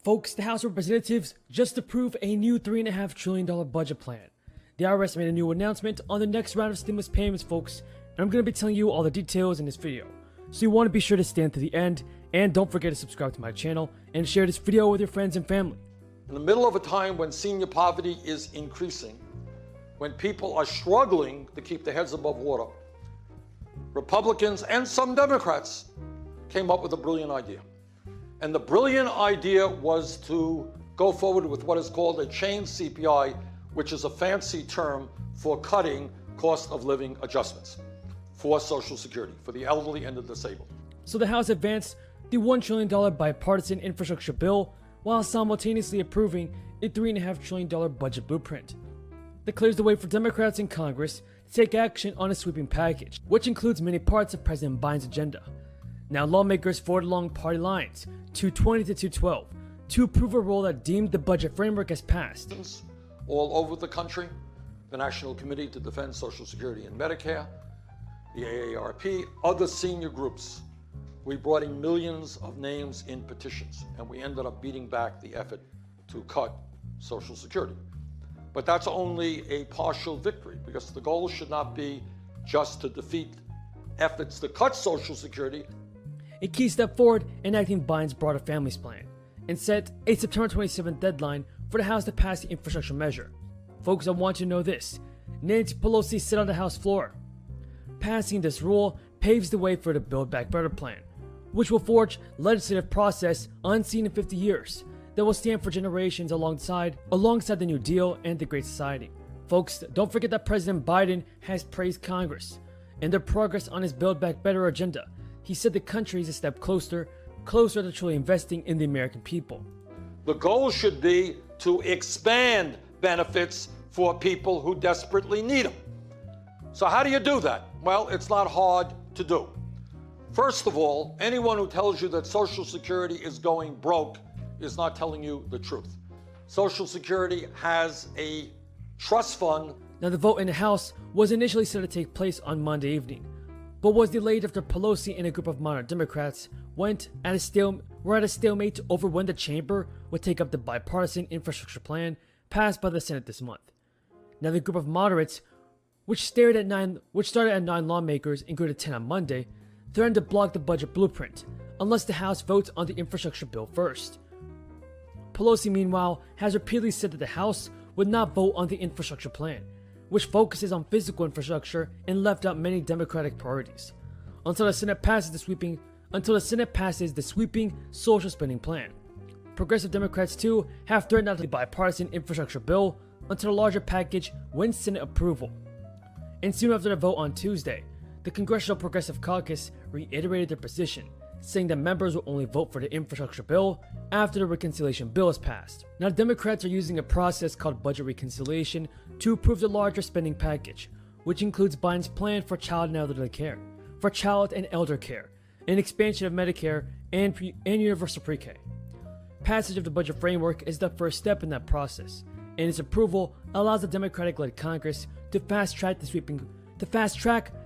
Folks, the House of Representatives just approved a new $3.5 trillion budget plan. The IRS made a new announcement on the next round of stimulus payments, folks, and I'm going to be telling you all the details in this video. So you want to be sure to stay until the end, and don't forget to subscribe to my channel and share this video with your friends and family. In the middle of a time when senior poverty is increasing, when people are struggling to keep their heads above water, Republicans and some Democrats came up with a brilliant idea. And the brilliant idea was to go forward with what is called a chain CPI, which is a fancy term for cutting cost of living adjustments for Social Security, for the elderly and the disabled. So the House advanced the $1 trillion bipartisan infrastructure bill while simultaneously approving a $3.5 trillion budget blueprint. That clears the way for Democrats in Congress to take action on a sweeping package, which includes many parts of President Biden's agenda. Now lawmakers fought along party lines, 220 to 212, to approve a rule that deemed the budget framework as passed. All over the country, the National Committee to Defend Social Security and Medicare, the AARP, other senior groups, we brought in millions of names in petitions, and we ended up beating back the effort to cut Social Security. But that's only a partial victory, because the goal should not be just to defeat efforts to cut Social Security. A key step forward enacting Biden's broader families plan, and set a September 27th deadline for the House to pass the infrastructure measure. Folks, I want you to know this. Nancy Pelosi sit on the House floor. Passing this rule paves the way for the Build Back Better plan, which will forge legislative process unseen in 50 years that will stand for generations alongside the New Deal and the Great Society. Folks, don't forget that President Biden has praised Congress and their progress on his Build Back Better agenda. He said the country is a step closer to truly investing in the American people. The goal should be to expand benefits for people who desperately need them. So how do you do that? Well, it's not hard to do. First of all, anyone who tells you that Social Security is going broke is not telling you the truth. Social Security has a trust fund. Now, the vote in the House was initially set to take place on Monday evening, but was delayed after Pelosi and a group of moderate Democrats were at a stalemate over when the chamber would take up the bipartisan infrastructure plan passed by the Senate this month. Now, the group of moderates, which started at 9 lawmakers, included 10 on Monday, threatened to block the budget blueprint unless the House votes on the infrastructure bill first. Pelosi, meanwhile, has repeatedly said that the House would not vote on the infrastructure plan, which focuses on physical infrastructure and left out many Democratic priorities, until the Senate passes the sweeping social spending plan. Progressive Democrats, too, have threatened out the bipartisan infrastructure bill until a larger package wins Senate approval. And soon after the vote on Tuesday, the Congressional Progressive Caucus reiterated their position, saying that members will only vote for the infrastructure bill after the reconciliation bill is passed. Now, Democrats are using a process called budget reconciliation to approve the larger spending package, which includes Biden's plan for child and elder care, an expansion of Medicare, and universal pre-K. Passage of the budget framework is the first step in that process, and its approval allows the Democratic-led Congress to fast-track the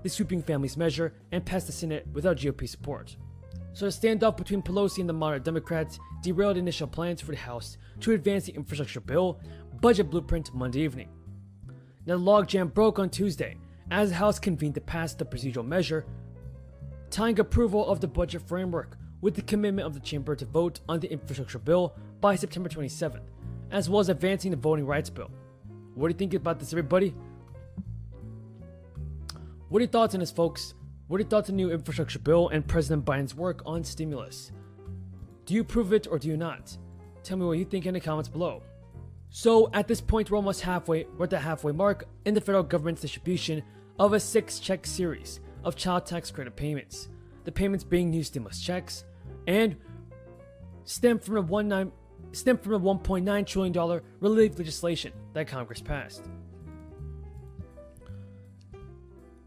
sweeping families measure and pass the Senate without GOP support. So the standoff between Pelosi and the moderate Democrats derailed initial plans for the House to advance the infrastructure bill budget blueprint Monday evening. Now the logjam broke on Tuesday as the House convened to pass the procedural measure, tying approval of the budget framework with the commitment of the chamber to vote on the infrastructure bill by September 27th, as well as advancing the voting rights bill. What do you think about this, everybody? What are your thoughts on this, folks? What are your thoughts on the new infrastructure bill and President Biden's work on stimulus? Do you approve it or do you not? Tell me what you think in the comments below. So at this point, we're at the halfway mark in the federal government's distribution of a 6-check series of child tax credit payments. The payments being new stimulus checks and stem from the $1.9 trillion relief legislation that Congress passed.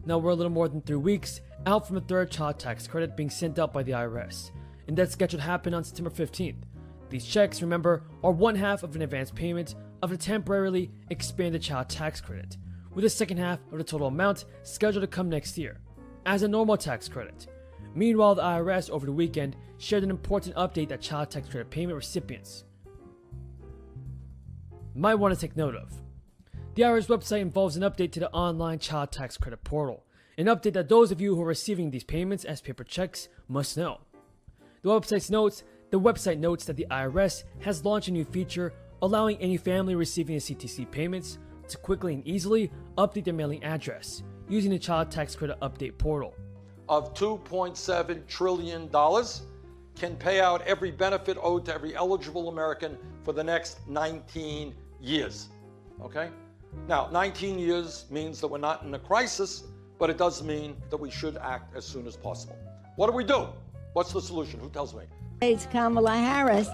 Now we're a little more than 3 weeks out from the third child tax credit being sent out by the IRS, and that's scheduled to happen on September 15th. These checks, remember, are one half of an advance payment of the temporarily expanded child tax credit, with the second half of the total amount scheduled to come next year as a normal tax credit. Meanwhile, the IRS over the weekend shared an important update that child tax credit payment recipients might want to take note of. The IRS website involves an update to the online child tax credit portal, an update that those of you who are receiving these payments as paper checks must know. The website notes that the IRS has launched a new feature allowing any family receiving the CTC payments to quickly and easily update their mailing address using the child tax credit update portal. Of $2.7 trillion can pay out every benefit owed to every eligible American for the next 19 years. Okay? Now, 19 years means that we're not in a crisis, but it does mean that we should act as soon as possible. What do we do? What's the solution? Who tells me? It's Kamala Harris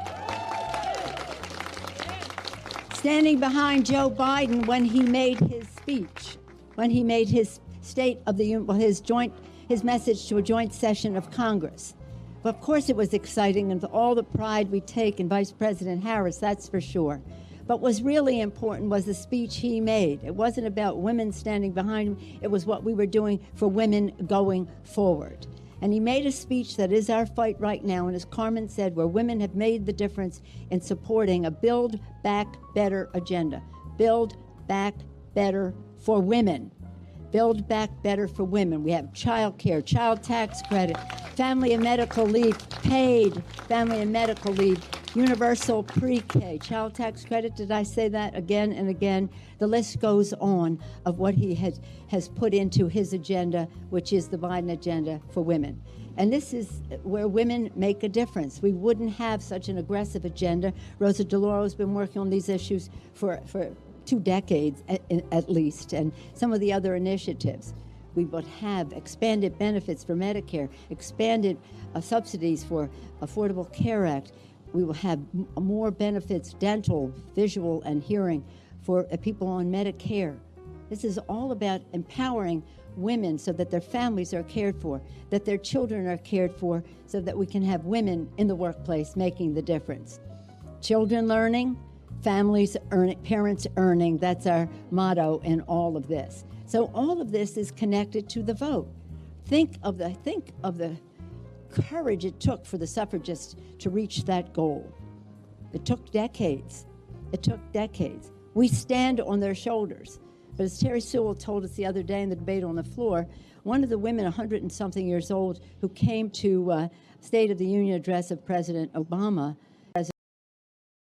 standing behind Joe Biden when he made his speech, when he made his State of the Union, his message to a joint session of Congress. But of course it was exciting, and all the pride we take in Vice President Harris, that's for sure. But what was really important was the speech he made. It wasn't about women standing behind him. It was what we were doing for women going forward. And he made a speech that is our fight right now, and as Carmen said, where women have made the difference in supporting a Build Back Better agenda. Build Back Better for women. Build Back Better for women. We have child care, child tax credit, family and medical leave, paid family and medical leave, universal pre-K, child tax credit. Did I say that again and again? The list goes on of what he has put into his agenda, which is the Biden agenda for women. And this is where women make a difference. We wouldn't have such an aggressive agenda. Rosa DeLauro has been working on these issues for 2 decades at least, and some of the other initiatives. We would have expanded benefits for Medicare, expanded subsidies for Affordable Care Act. We will have more benefits, dental, visual, and hearing for people on Medicare. This is all about empowering women so that their families are cared for, that their children are cared for, so that we can have women in the workplace making the difference. Children learning, families earning, parents earning, that's our motto in all of this. So all of this is connected to the vote. Think of the courage it took for the suffragists to reach that goal. It took decades. It took decades. We stand on their shoulders. But as Terry Sewell told us the other day in the debate on the floor, one of the women, 100 and something years old, who came to State of the Union address of President Obama,